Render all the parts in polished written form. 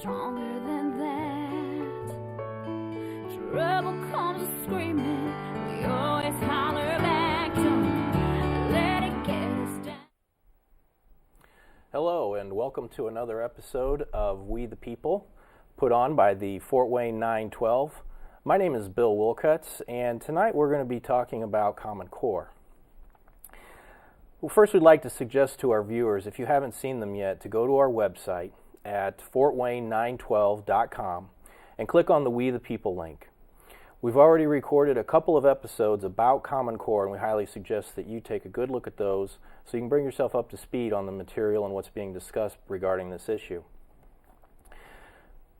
stronger than that. Trouble comes screaming, we always holler back. Don't let it get us down. Hello and welcome to another episode of We the People, put on by the Fort Wayne 912. My name is Bill Wilcutts, and tonight we're going to be talking about Common Core. Well, first we'd like to suggest to our viewers, if you haven't seen them yet, to go to our website at fortwayne912.com and click on the We the People link. We've already recorded a couple of episodes about Common Core, and we highly suggest that you take a good look at those so you can bring yourself up to speed on the material and what's being discussed regarding this issue.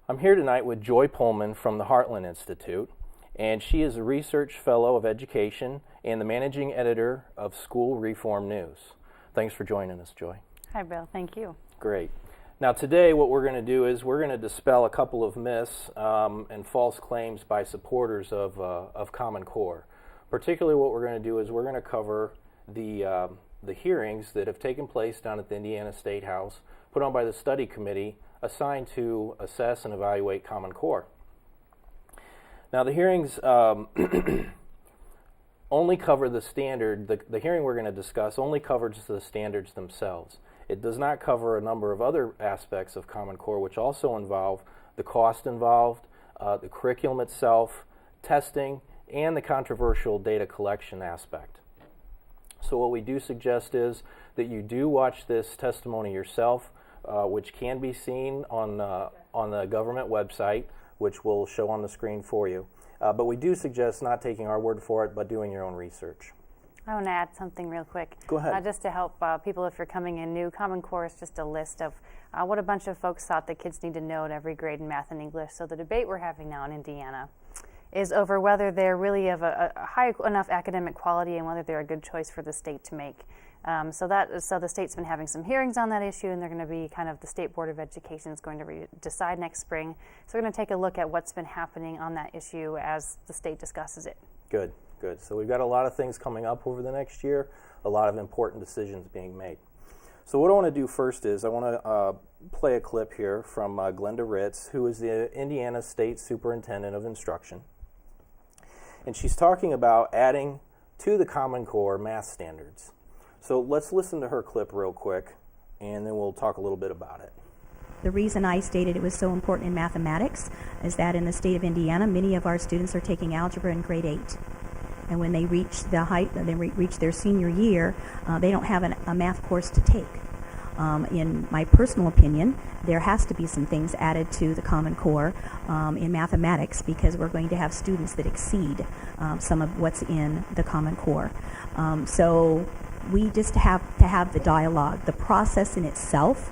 I'm here tonight with Joy Pullman from the Heartland Institute, and she is a Research Fellow of Education and the Managing Editor of School Reform News. Thanks for joining us, Joy. Hi, Bill. Thank you. Great. Now today what we're going to do is we're going to dispel a couple of myths and false claims by supporters of Common Core. Particularly what we're going to do is we're going to cover the hearings that have taken place down at the Indiana State House, put on by the study committee assigned to assess and evaluate Common Core. Now the hearings only cover the standard, the hearing we're going to discuss only covers the standards themselves. It does not cover a number of other aspects of Common Core, which also involve the cost involved, the curriculum itself, testing, and the controversial data collection aspect. So what we do suggest is that you do watch this testimony yourself, which can be seen on the government website, which we'll show on the screen for you. But we do suggest not taking our word for it, but doing your own research. I want to add something real quick. Go ahead. Just to help people if you're coming in new. Common Core is just a list of what a bunch of folks thought that kids need to know at every grade in math and English. So the debate we're having now in Indiana is over whether they're really of a high enough academic quality and whether they're a good choice for the state to make. So the state's been having some hearings on that issue, and they're going to be the State Board of Education is going to decide next spring. So we're going to take a look at what's been happening on that issue as the state discusses it. Good. So we've got a lot of things coming up over the next year, a lot of important decisions being made. So what I want to do first is I want to play a clip here from Glenda Ritz, who is the Indiana State Superintendent of Instruction. And she's talking about adding to the Common Core math standards. So let's listen to her clip real quick, and then we'll talk a little bit about it. The reason I stated it was so important in mathematics is that in the state of Indiana, many of our students are taking algebra in grade 8. And when they reach reach their senior year, they don't have a math course to take. In my personal opinion, there has to be some things added to the Common Core in mathematics because we're going to have students that exceed some of what's in the Common Core. So we just have to have the dialogue. The process in itself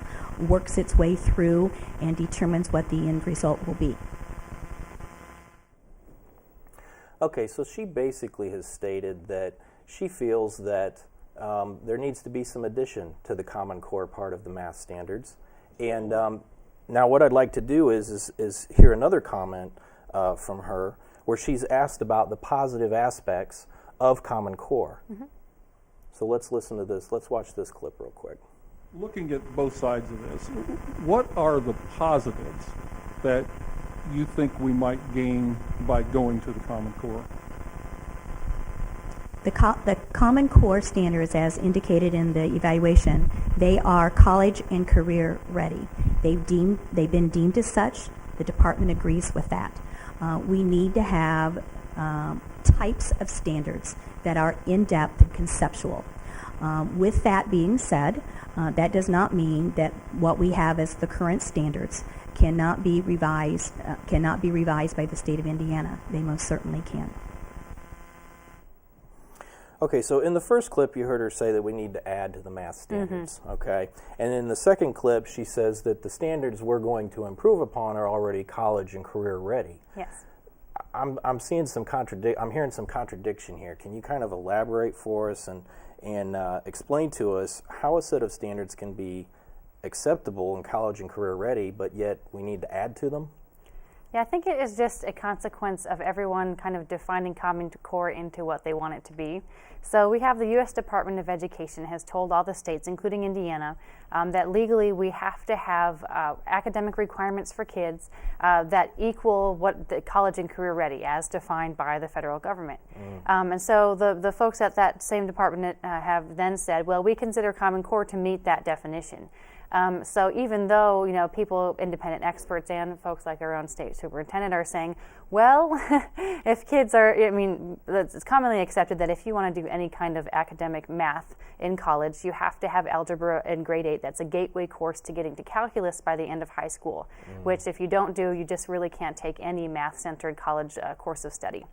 works its way through and determines what the end result will be. Okay, so she basically has stated that she feels that there needs to be some addition to the Common Core part of the math standards. And now what I'd like to do is hear another comment from her where she's asked about the positive aspects of Common Core. Mm-hmm. So let's listen to this. Let's watch this clip real quick. Looking at both sides of this, what are the positives that you think we might gain by going to the Common Core? The Common Core standards, as indicated in the evaluation, they are college and career ready. They've been deemed as such. The department agrees with that. We need to have types of standards that are in-depth and conceptual. With that being said, that does not mean that what we have as the current standards cannot be revised by the state of Indiana. They most certainly can. Okay, so in the first clip you heard her say that we need to add to the math standards, mm-hmm. Okay? And in the second clip she says that the standards we're going to improve upon are already college and career ready. Yes. I'm hearing some contradiction here. Can you kind of elaborate for us and explain to us how a set of standards can be acceptable in college and career ready, but yet we need to add to them? Yeah, I think it is just a consequence of everyone kind of defining Common Core into what they want it to be. So we have the U.S. Department of Education has told all the states, including Indiana, that legally we have to have academic requirements for kids that equal what the college and career ready as defined by the federal government. And so the folks at that same department have then said, well, we consider Common Core to meet that definition. So even though, people, independent experts and folks like our own state superintendent are saying, well, if kids are, it's commonly accepted that if you want to do any kind of academic math in college, you have to have algebra in grade 8. That's a gateway course to getting to calculus by the end of high school, which if you don't do, you just really can't take any math-centered college course of study.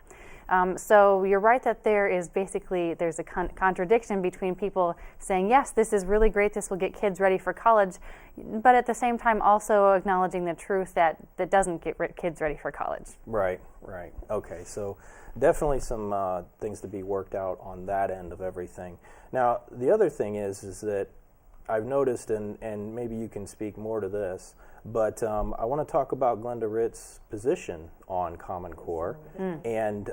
So you're right that there's a contradiction between people saying, yes, this is really great, this will get kids ready for college, but at the same time also acknowledging the truth that doesn't get kids ready for college. Right. Okay, so definitely some things to be worked out on that end of everything. Now, the other thing is that I've noticed, and maybe you can speak more to this, but I want to talk about Glenda Ritt's position on Common Core and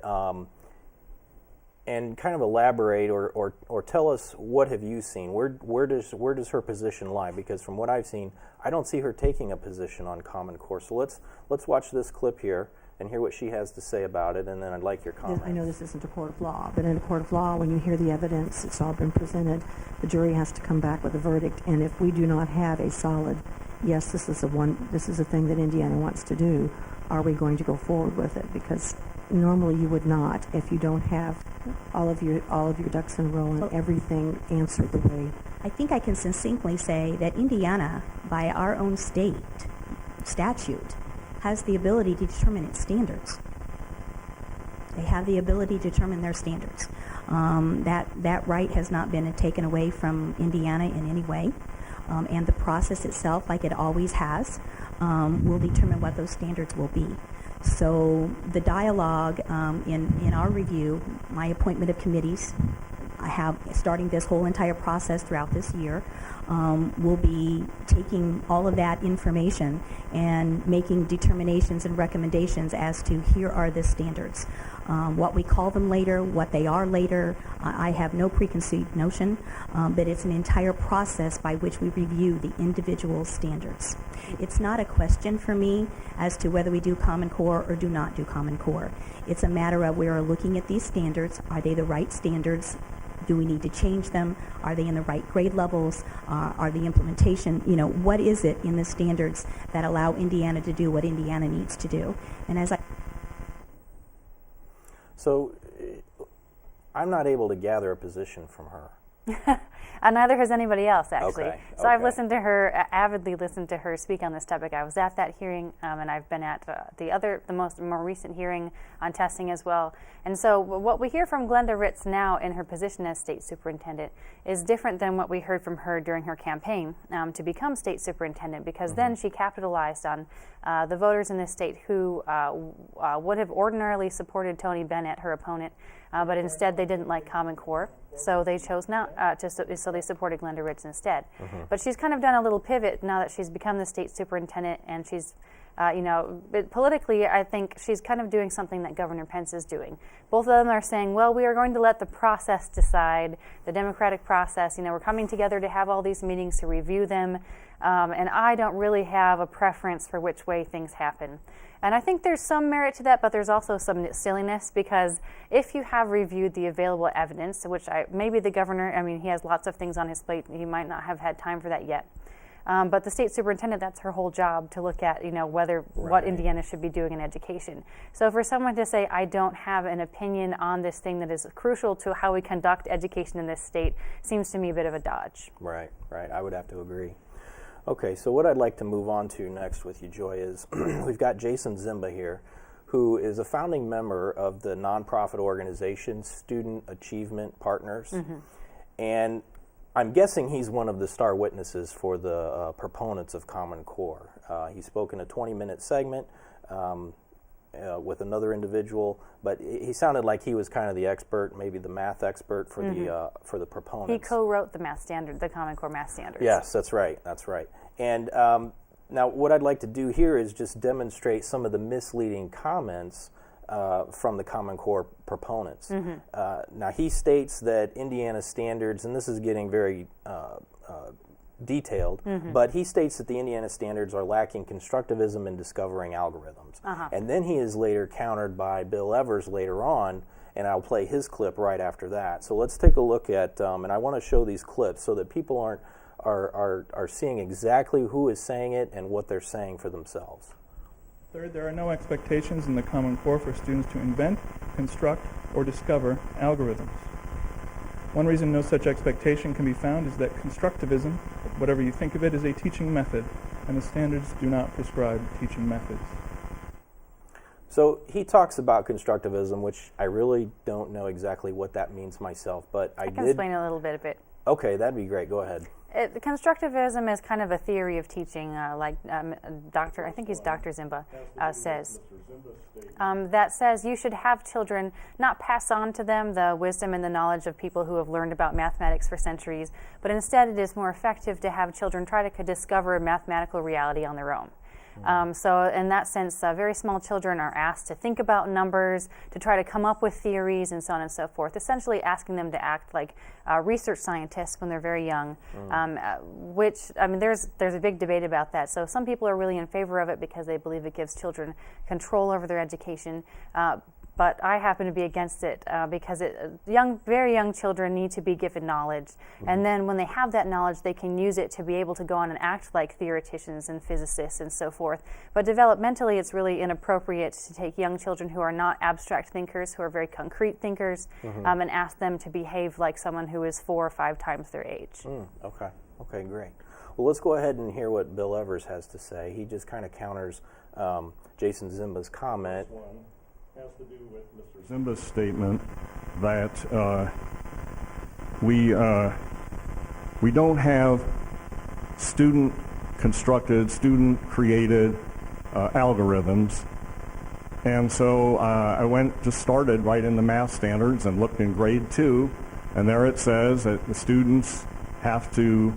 kind of elaborate or tell us, what have you seen? Where does her position lie? Because from what I've seen, I don't see her taking a position on Common Core. So let's watch this clip here and hear what she has to say about it, and then I'd like your comments. I know this isn't a court of law, but in a court of law, when you hear the evidence, it's all been presented, the jury has to come back with a verdict, and if we do not have a solid, yes, this is a thing that Indiana wants to do, are we going to go forward with it? Because normally you would not if you don't have all of your ducks in a row and everything answered the way. I think I can succinctly say that Indiana, by our own state statute, has the ability to determine its standards. They have the ability to determine their standards. That right has not been taken away from Indiana in any way. And the process itself, like it always has, will determine what those standards will be. So the dialogue in our review, my appointment of committees, I have, starting this whole entire process throughout this year, will be taking all of that information and making determinations and recommendations as to here are the standards. What we call them later, what they are later, I have no preconceived notion, but it's an entire process by which we review the individual standards. It's not a question for me as to whether we do Common Core or do not do Common Core. It's a matter of we are looking at these standards. Are they the right standards? Do we need to change them? Are they in the right grade levels? Are the implementation, what is it in the standards that allow Indiana to do what Indiana needs to do? And as So I'm not able to gather a position from her. Neither has anybody else, actually. Okay, So I've listened to her, avidly listened to her speak on this topic. I was at that hearing, and I've been at the more recent hearing on testing as well. And so what we hear from Glenda Ritz now in her position as state superintendent is different than what we heard from her during her campaign to become state superintendent, because then she capitalized on the voters in the state who would have ordinarily supported Tony Bennett, her opponent, but instead they didn't like Common Core. So they chose not so they supported Glenda Ritz instead. But she's kind of done a little pivot now that she's become the state superintendent, and she's, but politically, I think she's kind of doing something that Governor Pence is doing. Both of them are saying, well, we are going to let the process decide, the democratic process. We're coming together to have all these meetings to review them, and I don't really have a preference for which way things happen. And I think there's some merit to that, but there's also some silliness, because if you have reviewed the available evidence, which maybe the governor, he has lots of things on his plate, he might not have had time for that yet. But the state superintendent, that's her whole job, to look at, what Indiana should be doing in education. So for someone to say, I don't have an opinion on this thing that is crucial to how we conduct education in this state, seems to me a bit of a dodge. Right. I would have to agree. Okay, so what I'd like to move on to next with you, Joy, is we've got Jason Zimba here, who is a founding member of the nonprofit organization Student Achievement Partners. And I'm guessing he's one of the star witnesses for the proponents of Common Core. He spoke in a 20-minute segment with another individual, but he sounded like he was kind of the expert, maybe the math expert for the proponents. He co-wrote the math standard, the Common Core math standards. Yes, that's right. And Now, what I'd like to do here is just demonstrate some of the misleading comments from the Common Core proponents. Now, he states that Indiana standards, and this is getting very detailed, but he states that the Indiana standards are lacking constructivism in discovering algorithms. And then he is later countered by Bill Evers later on, and I'll play his clip right after that. So let's take a look at, and I want to show these clips so that people are seeing exactly who is saying it and what they're saying for themselves. Third, there are no expectations in the Common Core for students to invent, construct, or discover algorithms. One reason no such expectation can be found is that constructivism, whatever you think of it, is a teaching method, and the standards do not prescribe teaching methods. So he talks about constructivism, which I really don't know exactly what that means myself, but I can did. explain a little bit of it. Okay, that'd be great. Go ahead. Constructivism is kind of a theory of teaching, like Dr. I think he's Dr. Zimba says. That says you should have children not pass on to them the wisdom and the knowledge of people who have learned about mathematics for centuries, but instead it is more effective to have children try to discover a mathematical reality on their own. So in that sense, very small children are asked to think about numbers, to try to come up with theories, and so on and so forth, essentially asking them to act like research scientists when they're very young, which, I mean, there's a big debate about that. So some people are really in favor of it because they believe it gives children control over their education. But I happen to be against it because very young children need to be given knowledge. And then when they have that knowledge, they can use it to be able to go on and act like theoreticians and physicists and so forth. But developmentally, it's really inappropriate to take young children who are not abstract thinkers, who are very concrete thinkers, and ask them to behave like someone who is 4 or 5 times their age. Okay, great. Well, let's go ahead and hear what Bill Evers has to say. He just kind of counters Jason Zimba's comment. Has to do with Mr. Zimba's statement that we don't have student-constructed, student-created algorithms. And so I started right in the math standards and looked in grade 2, and there it says that the students have to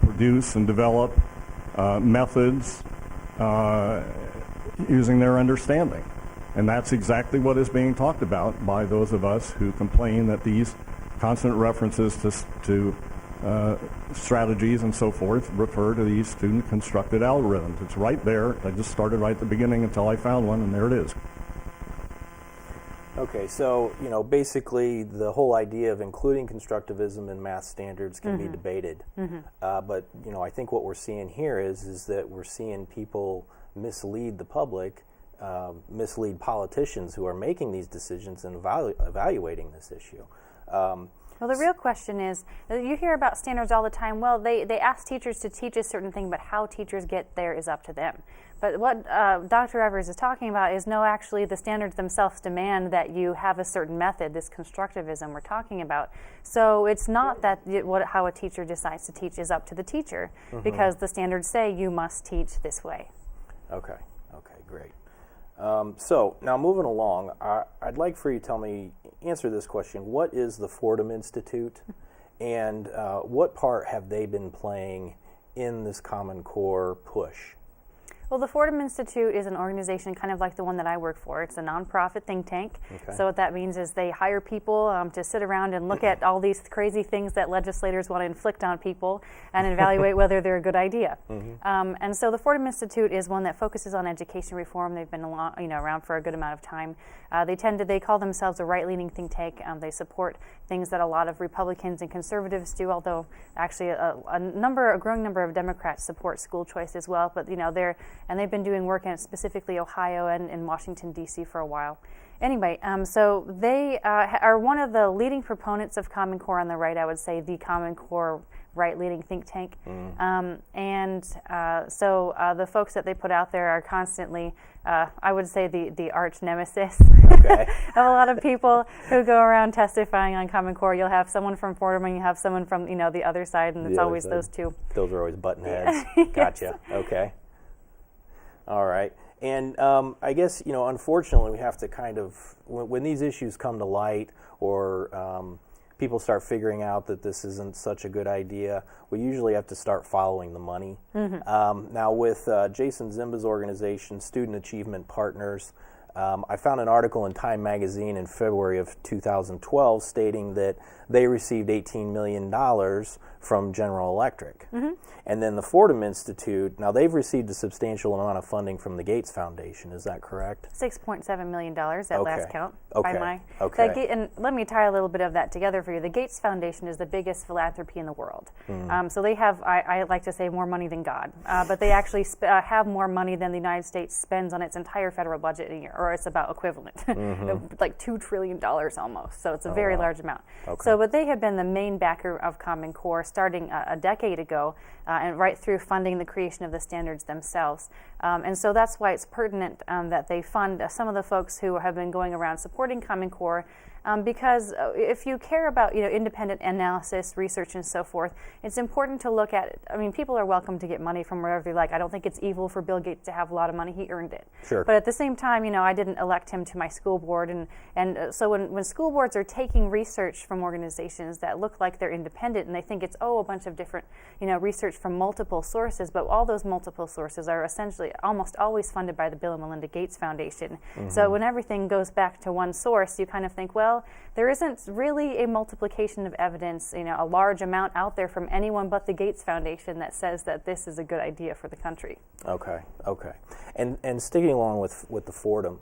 produce and develop methods using their understanding. And that's exactly what is being talked about by those of us who complain that these constant references to strategies and so forth refer to these student-constructed algorithms. It's right there. I just started right at the beginning until I found one, and there it is. Okay, so, basically the whole idea of including constructivism in math standards can be debated. But, I think what we're seeing here is that we're seeing people mislead the public, mislead politicians who are making these decisions and evaluating this issue. Well, the real question is, you hear about standards all the time. Well, they ask teachers to teach a certain thing, but how teachers get there is up to them. But what Dr. Evers is talking about is, no, actually, the standards themselves demand that you have a certain method, this constructivism we're talking about. So it's not that how a teacher decides to teach is up to the teacher, because the standards say you must teach this way. Okay, great. So now moving along, I'd like for you to answer this question. What is the Fordham Institute, and what part have they been playing in this Common Core push? Well, the Fordham Institute is an organization kind of like the one that I work for. It's a nonprofit think tank. Okay. So what that means is they hire people to sit around and look at all these crazy things that legislators want to inflict on people and evaluate whether they're a good idea. And so the Fordham Institute is one that focuses on education reform. They've been around for a good amount of time. They call themselves a right-leaning think tank. They support things that a lot of Republicans and conservatives do, although actually a growing number of Democrats support school choice as well. But they've been doing work in specifically Ohio and in Washington, D.C. for a while. Anyway, so they are one of the leading proponents of Common Core on the right, I would say, the Common Core right-leaning think tank. So the folks that they put out there are constantly, I would say, the arch nemesis of a lot of people who go around testifying on Common Core. You'll have someone from Fordham and you have someone from the other side, and it's always those two. Those are always button heads. Gotcha. Okay. All right. And I guess, unfortunately, we have to kind of, when these issues come to light, or people start figuring out that this isn't such a good idea, we usually have to start following the money. Now with Jason Zimba's organization, Student Achievement Partners, I found an article in Time magazine in February of 2012 stating that they received $18 million from General Electric. And then the Fordham Institute, now they've received a substantial amount of funding from the Gates Foundation, is that correct? $6.7 million at last count. Okay. And let me tie a little bit of that together for you. The Gates Foundation is the biggest philanthropy in the world. So they have, I like to say, more money than God. But they actually have more money than the United States spends on its entire federal budget in a year, or it's about equivalent, like $2 trillion almost. So it's a very large amount. So, but they have been the main backer of Common Core starting a decade ago, and right through funding the creation of the standards themselves. And so that's why it's pertinent that they fund some of the folks who have been going around supporting Common Core, because if you care about independent analysis, research, and so forth, it's important to look at it. I mean, people are welcome to get money from wherever they like. I don't think it's evil for Bill Gates to have a lot of money. He earned it. Sure. But at the same time, I didn't elect him to my school board, and so when school boards are taking research from organizations that look like they're independent, and they think it's a bunch of different research from multiple sources, but all those multiple sources are essentially almost always funded by the Bill and Melinda Gates Foundation. So when everything goes back to one source, you kind of think, well, there isn't really a multiplication of evidence, a large amount out there from anyone but the Gates Foundation that says that this is a good idea for the country. Okay. And sticking along with the Fordham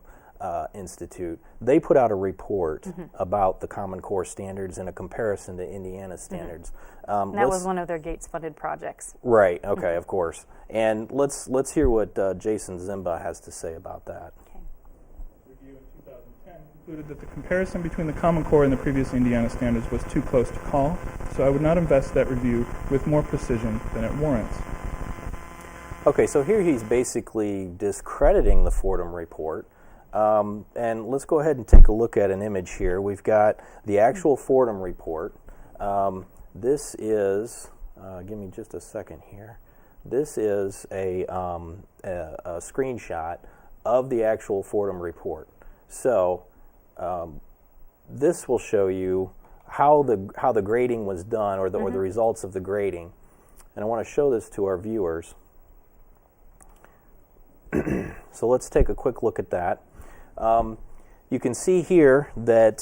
Institute, they put out a report about the Common Core standards in a comparison to Indiana standards. And that was one of their Gates-funded projects. Right. Okay. Of course. And let's hear what Jason Zimba has to say about that. Review in 2010 concluded that the comparison between the Common Core and the previous Indiana standards was too close to call, so I would not invest that review with more precision than it warrants. Okay, so here he's basically discrediting the Fordham report. And let's go ahead and take a look at an image here. We've got the actual Fordham report. This is, give me just a second here. This is a screenshot of the actual Fordham report. So this will show you how the grading was done, or the results of the grading. And I want to show this to our viewers. So let's take a quick look at that. You can see here that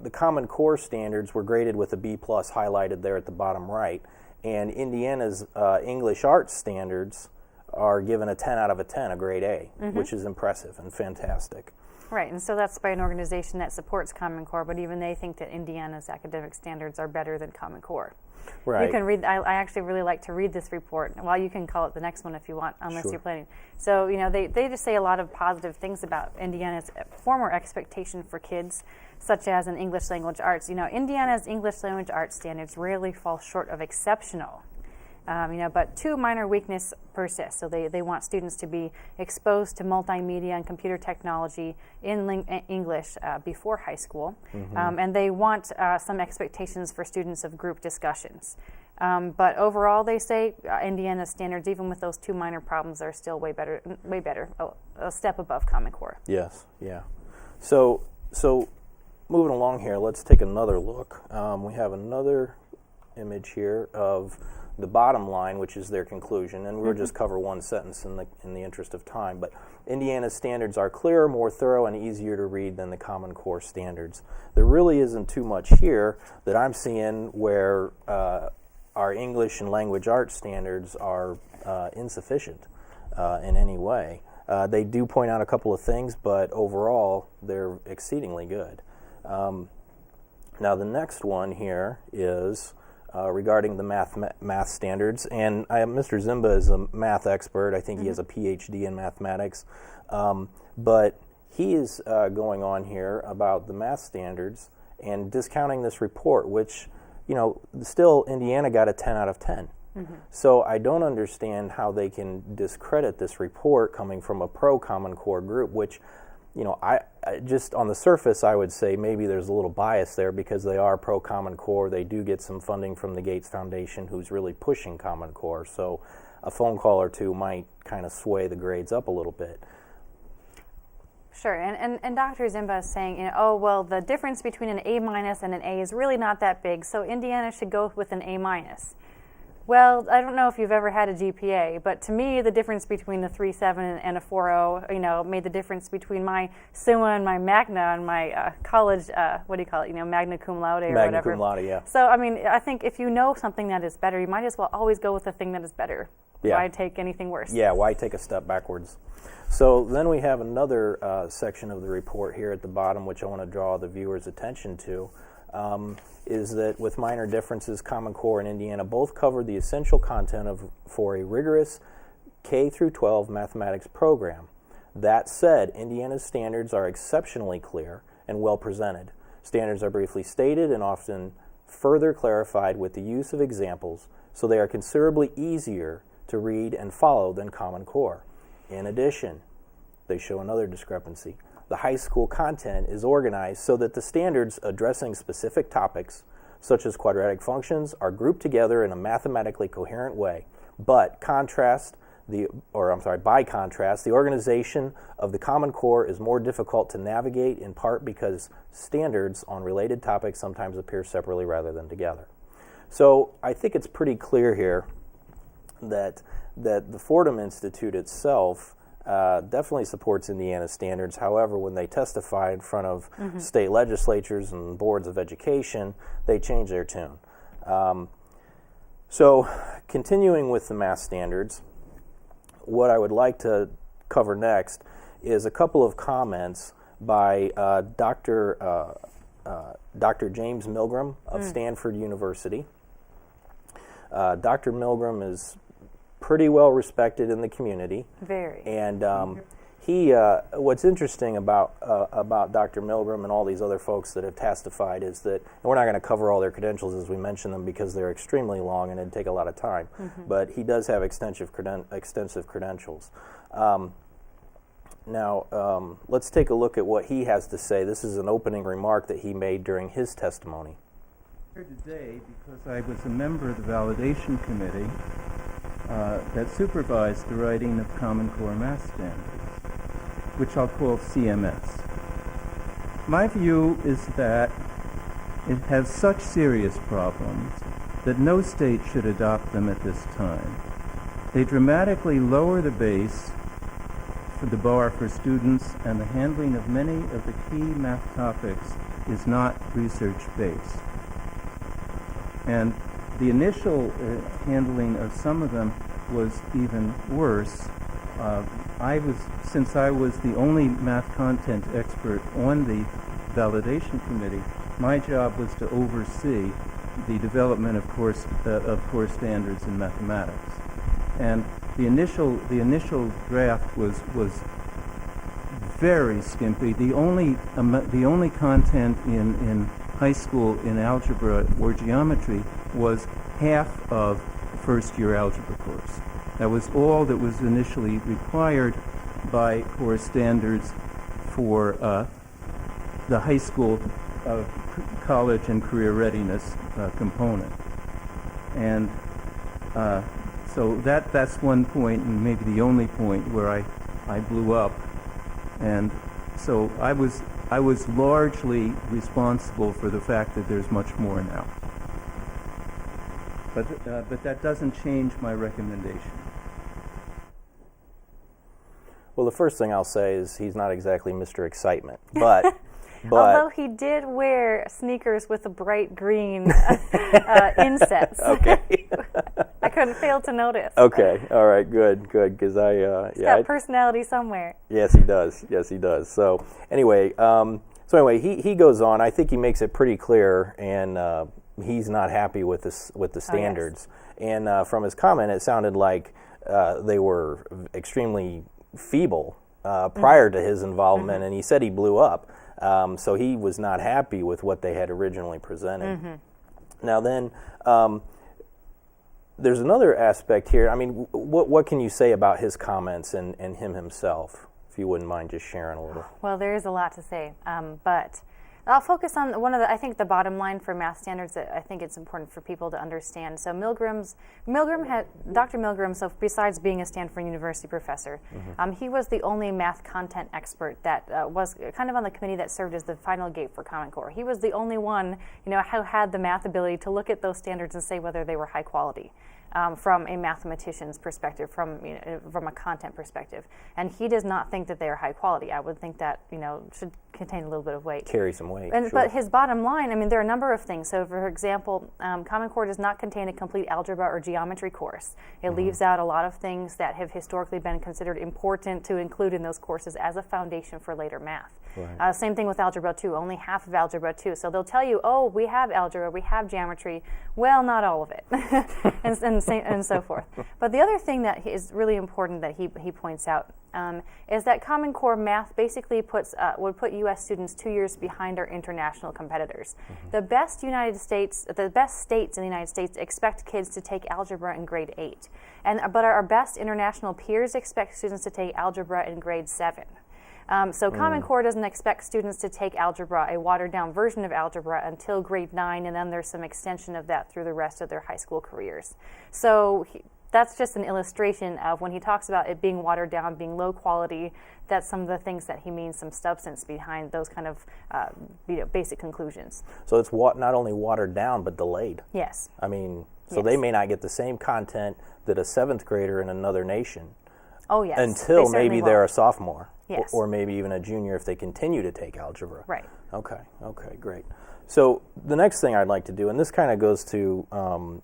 the Common Core standards were graded with a B+ highlighted there at the bottom right, and Indiana's English Arts standards are given a 10 out of a 10, a grade A, which is impressive and fantastic. Right, and so that's by an organization that supports Common Core, but even they think that Indiana's academic standards are better than Common Core. Right. You can read. I actually really like to read this report. Well, you can call it the next one if you want, unless you're planning. So they just say a lot of positive things about Indiana's former expectation for kids, such as in English language arts. Indiana's English language arts standards rarely fall short of exceptional. But two minor weaknesses persist. So they want students to be exposed to multimedia and computer technology in English before high school. And they want some expectations for students of group discussions. But overall, they say Indiana's standards, even with those two minor problems, are still way better, a step above Common Core. Yes, yeah. So moving along here, let's take another look. We have another image here of the bottom line, which is their conclusion, and we'll just cover one sentence in the interest of time. But Indiana's standards are clearer, more thorough, and easier to read than the Common Core standards. There really isn't too much here that I'm seeing where our English and language arts standards are insufficient in any way. They do point out a couple of things, but overall, they're exceedingly good. Now, the next one here is regarding the math standards, and Mr. Zimba is a math expert. I think he has a PhD in mathematics, but he is going on here about the math standards and discounting this report, which, still Indiana got a 10 out of 10. So I don't understand how they can discredit this report coming from a pro-Common Core group, which, I just on the surface, I would say maybe there's a little bias there because they are pro-Common Core. They do get some funding from the Gates Foundation, who's really pushing Common Core. So a phone call or two might kind of sway the grades up a little bit. Sure, and Dr. Zimba is saying, oh, well, the difference between an A- and an A is really not that big, so Indiana should go with an A-. Well, I don't know if you've ever had a GPA, but to me, the difference between a 3.7 and a 4.0, made the difference between my SUMA and my Magna and my college, Magna cum laude or whatever. Magna cum laude, yeah. So, I think if you know something that is better, you might as well always go with the thing that is better. Yeah. Why take anything worse? Yeah, why take a step backwards? So then we have another section of the report here at the bottom, which I want to draw the viewer's attention to, is that with minor differences, Common Core and Indiana both cover the essential content for a rigorous K through 12 mathematics program. That said, Indiana's standards are exceptionally clear and well presented. Standards are briefly stated and often further clarified with the use of examples, so they are considerably easier to read and follow than Common Core. In addition, they show another discrepancy. The high school content is organized so that the standards addressing specific topics, such as quadratic functions, are grouped together in a mathematically coherent way. But by contrast, the organization of the Common Core is more difficult to navigate, in part because standards on related topics sometimes appear separately rather than together. So I think it's pretty clear here that the Fordham Institute itself definitely supports Indiana standards. However, when they testify in front of state legislatures and boards of education, they change their tune. So continuing with the math standards, what I would like to cover next is a couple of comments by Dr. James Milgram of Stanford University. Dr. Milgram is pretty well respected in the community. Very. And he, what's interesting about Dr. Milgram and all these other folks that have testified is that, and we're not going to cover all their credentials as we mention them because they're extremely long and it'd take a lot of time, but he does have extensive credentials. Now, let's take a look at what he has to say. This is an opening remark that he made during his testimony. Here today because I was a member of the validation committee that supervised the writing of Common Core math standards, which I'll call CMS. My view is that it has such serious problems that no state should adopt them at this time. They dramatically lower the base for the bar for students, and the handling of many of the key math topics is not research-based. And the initial handling of some of them was even worse. Since I was the only math content expert on the validation committee, my job was to oversee the development of core standards in mathematics. And the initial draft was very skimpy. The only content in high school in algebra or geometry was half of first-year algebra course. That was all that was initially required by core standards for the high school college and career readiness component. And so that's one point, and maybe the only point where I blew up. And so I was largely responsible for the fact that there's much more now. But that doesn't change my recommendation. Well, the first thing I'll say is he's not exactly Mr. Excitement, but although he did wear sneakers with a bright green insets. Okay. I couldn't fail to notice. Okay, all right, good, because He's got personality somewhere. Yes, he does. So anyway, he goes on. I think he makes it pretty clear, and he's not happy with the standards. Oh, yes. And from his comment, it sounded like they were extremely feeble prior to his involvement, and he said he blew up. So he was not happy with what they had originally presented. Now then, there's another aspect here. I mean, what can you say about his comments and him himself, if you wouldn't mind just sharing a little? Well, there is a lot to say, but I'll focus on I think the bottom line for math standards that I think it's important for people to understand. So Dr. Milgram, so besides being a Stanford University professor, he was the only math content expert that was kind of on the committee that served as the final gate for Common Core. He was the only one, who had the math ability to look at those standards and say whether they were high quality. From a mathematician's perspective, from a content perspective, and he does not think that they are high quality. I would think that should contain a little bit of weight, carry some weight. And, sure. But his bottom line, there are a number of things. So, for example, Common Core does not contain a complete algebra or geometry course. It leaves out a lot of things that have historically been considered important to include in those courses as a foundation for later math. Right. Same thing with Algebra 2, only half of Algebra 2. So they'll tell you, oh, we have algebra, we have geometry. Well, not all of it, and so forth. But the other thing that is really important that he points out is that Common Core math basically would put U.S. students 2 years behind our international competitors. The best states in the United States expect kids to take algebra in grade 8, but our best international peers expect students to take algebra in grade 7. So Common Core doesn't expect students to take algebra, a watered-down version of algebra, until grade 9, and then there's some extension of that through the rest of their high school careers. So that's just an illustration of when he talks about it being watered down, being low quality, that's some of the things that he means, some substance behind those kind of basic conclusions. So it's not only watered down, but delayed. Yes. So they may not get the same content that a 7th grader in another nation. Oh, yes. Until maybe they're a sophomore. Yes. Or maybe even a junior if they continue to take algebra. Right. Okay, great. So the next thing I'd like to do, and this kind of goes to,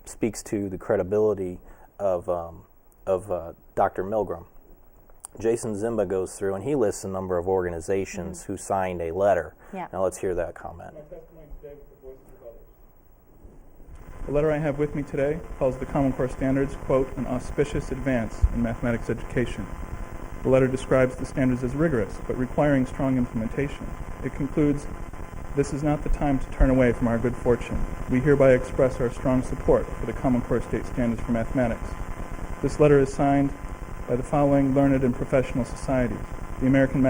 speaks to the credibility of Dr. Milgram. Jason Zimba goes through and he lists a number of organizations who signed a letter. Yeah. Now let's hear that comment. The letter I have with me today calls the Common Core standards, quote, an auspicious advance in mathematics education. The letter describes the standards as rigorous, but requiring strong implementation. It concludes, this is not the time to turn away from our good fortune. We hereby express our strong support for the Common Core state standards for mathematics. This letter is signed by the following learned and professional societies, the American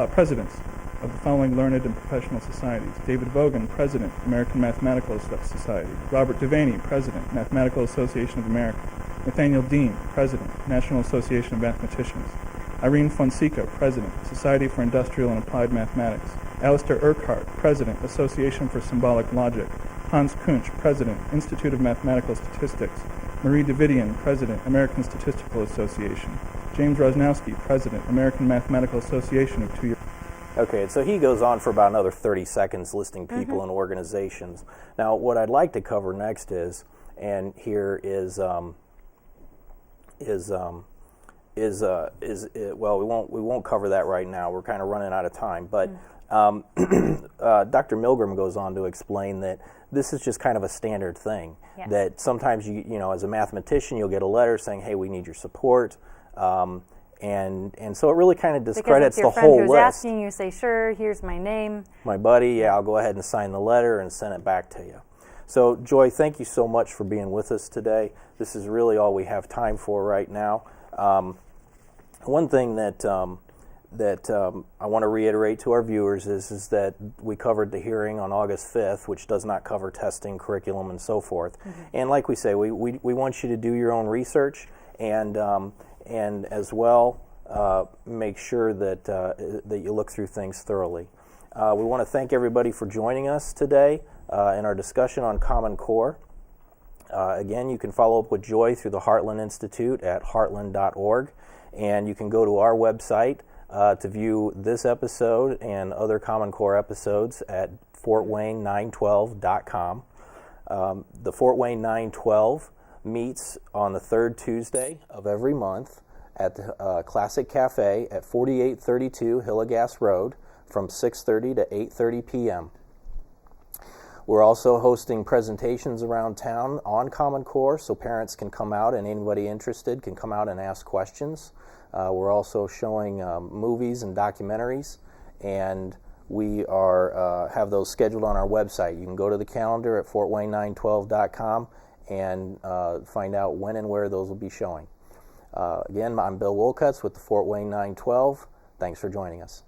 presidents of the following learned and professional societies: David Vogan, President, American Mathematical Society; Robert Devaney, President, Mathematical Association of America; Nathaniel Dean, President, National Association of Mathematicians; Irene Fonseca, President, Society for Industrial and Applied Mathematics; Alistair Urquhart, President, Association for Symbolic Logic; Hans Kunsch, President, Institute of Mathematical Statistics; Marie Davidian, President, American Statistical Association; James Rosnowski, President, American Mathematical Association of 2 years. Okay, so he goes on for about another 30 seconds listing people and organizations. Now, what I'd like to cover next is, and here is well, we won't cover that right now. We're kind of running out of time, but Dr. Milgram goes on to explain that this is just kind of a standard thing. Yes. That sometimes you as a mathematician, you'll get a letter saying, "Hey, we need your support." And so it really kind of discredits the whole who's list. asking you, say, sure, here's my name. My buddy, yeah, I'll go ahead and sign the letter and send it back to you. So, Joy, thank you so much for being with us today. This is really all we have time for right now. One thing that I want to reiterate to our viewers is that we covered the hearing on August 5th, which does not cover testing, curriculum, and so forth. And like we say, we want you to do your own research and as well make sure that you look through things thoroughly. We want to thank everybody for joining us today in our discussion on Common Core. Again, you can follow up with Joy through the Heartland Institute at heartland.org, and you can go to our website to view this episode and other Common Core episodes at fortwayne912.com. The Fort Wayne 912 meets on the third Tuesday of every month at the Classic Cafe at 4832 Hillegas Road from 6:30 to 8:30 p.m. We're also hosting presentations around town on Common Core, so parents can come out and anybody interested can come out and ask questions. We're also showing movies and documentaries, and we are have those scheduled on our website. You can go to the calendar at fortwayne912.com and find out when and where those will be showing. Again, I'm Bill Wolcutz with the Fort Wayne 912. Thanks for joining us.